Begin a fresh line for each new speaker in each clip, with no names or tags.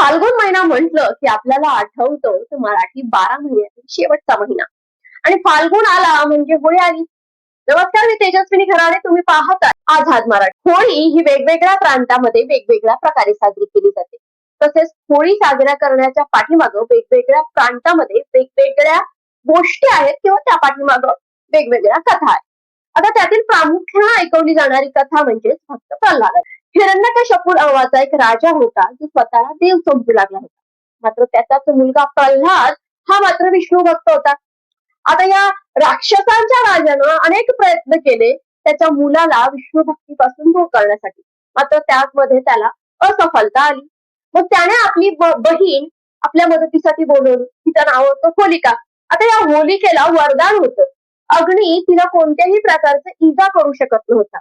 फाल्गुन महिना म्हटलं की आपल्याला आठवतो तो मराठी 12 महिन्यातील शेवटचा महिना आणि फाल्गुन आला म्हणजे होळी आली. नमस्कार, मी तेजस्विनी खराडे. तुम्ही पाहता आझाद मराठी. होळी ही वेगवेगळ्या प्रांतामध्ये वेगवेगळ्या प्रकारे साजरी केली जाते. तसेच होळी साजऱ्या करण्याच्या पाठीमागं वेगवेगळ्या प्रांतामध्ये वेगवेगळ्या गोष्टी आहेत किंवा त्या पाठीमागं वेगवेगळ्या कथा आहेत. आता त्यातील प्रामुख्याने ऐकवली जाणारी कथा म्हणजे भक्त प्रल्हाद. हिरण्यकश्यपू नावाचा एक राजा होता जो स्वतःला देव समजू लागला होता. मात्र त्याचाच मुलगा प्रल्हाद हा मात्र विष्णू भक्त होता. आता या राक्षसांच्या राजानं अनेक प्रयत्न केले त्याच्या मुलाला विष्णू भक्तीपासून दूर करण्यासाठी, मात्र त्यामध्ये त्याला असफलता आली. मग त्याने आपली बहीण आपल्या मदतीसाठी बोलवली. तिचं नाव होतं होलिका. आता या होलिकेला वरदान होतं, अग्नी तिला कोणत्याही प्रकारचे इजा करू शकत नव्हता.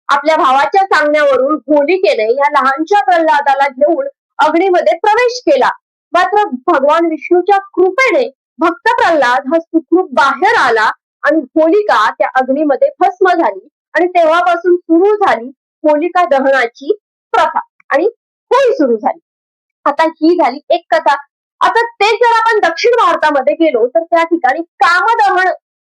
आपल्या भावाच्या सांगण्यावरून होलिकेने या लहानशा प्रल्हादाला घेऊन अग्नीमध्ये प्रवेश केला. मात्र भगवान विष्णूच्या कृपेने भक्त प्रल्हाद हा सुखरूप बाहेर आला आणि होलिका त्या अग्नीमध्ये भस्म झाली आणि तेव्हापासून सुरू झाली होलिका दहनाची प्रथा आणि होळी सुरू झाली. आता ही झाली एक कथा. आता तेच जर आपण दक्षिण भारतामध्ये गेलो तर त्या ठिकाणी कामदहन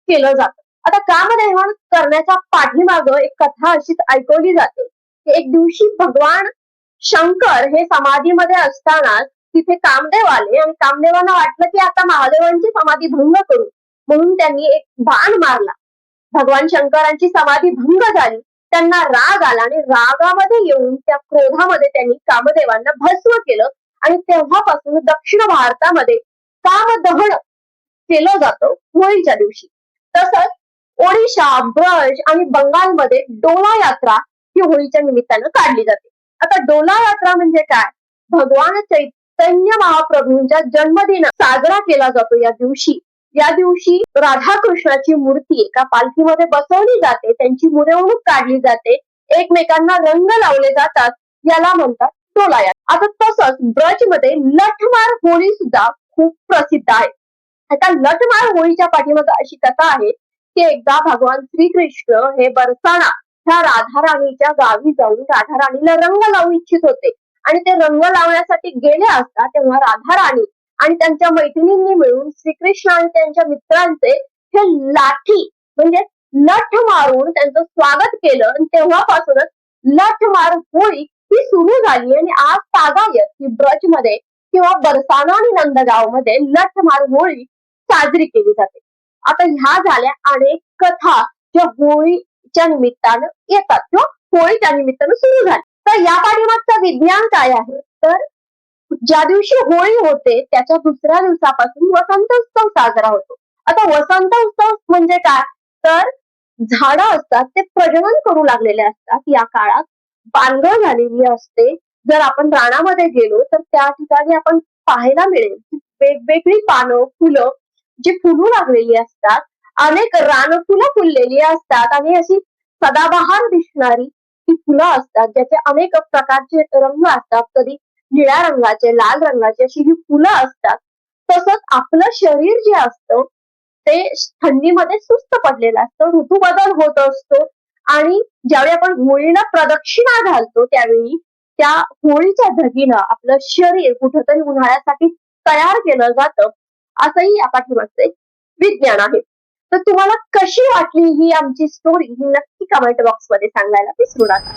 केलं जातं. आता कामदहन करण्याच्या पाठीमाग एक कथा अशीच ऐकवली जाते की एक दिवशी भगवान शंकर हे समाधीमध्ये असताना तिथे कामदेव आले आणि कामदेवांना वाटलं की आता महादेवांची समाधी भंग करू, म्हणून त्यांनी एक बाण मारला. भगवान शंकरांची समाधी भंग झाली. त्यांना राग आला आणि रागामध्ये येऊन त्या क्रोधामध्ये त्यांनी कामदेवांना भस्म केलं आणि तेव्हापासून दक्षिण भारतामध्ये कामदहन केलं जातं होळीच्या दिवशी. तसंच ओडिशा, ब्रज आणि बंगालमध्ये डोला यात्रा ही होळीच्या निमित्तानं काढली जाते. आता डोला यात्रा म्हणजे काय? भगवान चैतन्य महाप्रभूंचा जन्मदिन साजरा केला जातो या दिवशी. या दिवशी राधाकृष्णाची मूर्ती एका पालखीमध्ये बसवली जाते, त्यांची मिरवणूक काढली जाते, एकमेकांना रंग लावले जातात, याला म्हणतात डोला यात्रा. आता तसंच ब्रज मध्ये लठमार होळी सुद्धा खूप प्रसिद्ध आहे. आता लठमार होळीच्या पाठीमागे अशी कथा आहे की एकदा भगवान श्रीकृष्ण हे बरसाणा ह्या राधाराणीच्या गावी जाऊन राधाराणीला रंग लावू इच्छित होते आणि ते रंग लावण्यासाठी गेले असता तेव्हा राधाराणी आणि त्यांच्या मैत्रिणींनी मिळून श्रीकृष्ण आणि त्यांच्या मित्रांचे हे लाठी म्हणजे लठ मारून त्यांचं स्वागत केलं आणि तेव्हापासूनच लठमार होळी ही सुरू झाली. आणि आज तागायत ही ब्रज मध्ये किंवा बरसाणा आणि नंदगाव मध्ये लठमार होळी साजरी केली जाते. आता ह्या झाल्या अनेक कथा ज्या होळीच्या निमित्तानं येतात किंवा होळीच्या निमित्तानं सुरू झाल्या. तर या पाठीमागचं विज्ञान काय आहे? तर ज्या दिवशी होळी होते त्याच्या दुसऱ्या दिवसापासून वसंत उत्सव साजरा होतो. आता वसंत उत्सव म्हणजे काय? तर झाडं असतात ते प्रजनन करू लागलेले असतात. या काळात पानगळ झालेली असते. जर आपण रानामध्ये गेलो तर त्या ठिकाणी आपण पाहायला मिळेल की वेगवेगळी पानं, फुलं जी फुलू लागलेली असतात, अनेक रानफुलं फुललेली असतात आणि अशी सदाबहार दिसणारी ती फुलं असतात ज्याचे अनेक प्रकारचे रंग असतात. कधी निळ्या रंगाचे, लाल रंगाचे अशी ही फुलं असतात. तसंच आपलं शरीर जे असतं ते थंडीमध्ये सुस्त पडलेलं असतं, ऋतू बदल होत असतो आणि ज्यावेळी आपण होळीला प्रदक्षिणा घालतो त्यावेळी त्या होळीच्या धगीनं आपलं शरीर कुठंतरी उन्हाळ्यासाठी तयार केलं जातं, असंही या पाठीमागचे विज्ञान आहे. तर तुम्हाला कशी वाटली ही आमची स्टोरी ही नक्की कमेंट बॉक्स मध्ये सांगायला विसरू नका.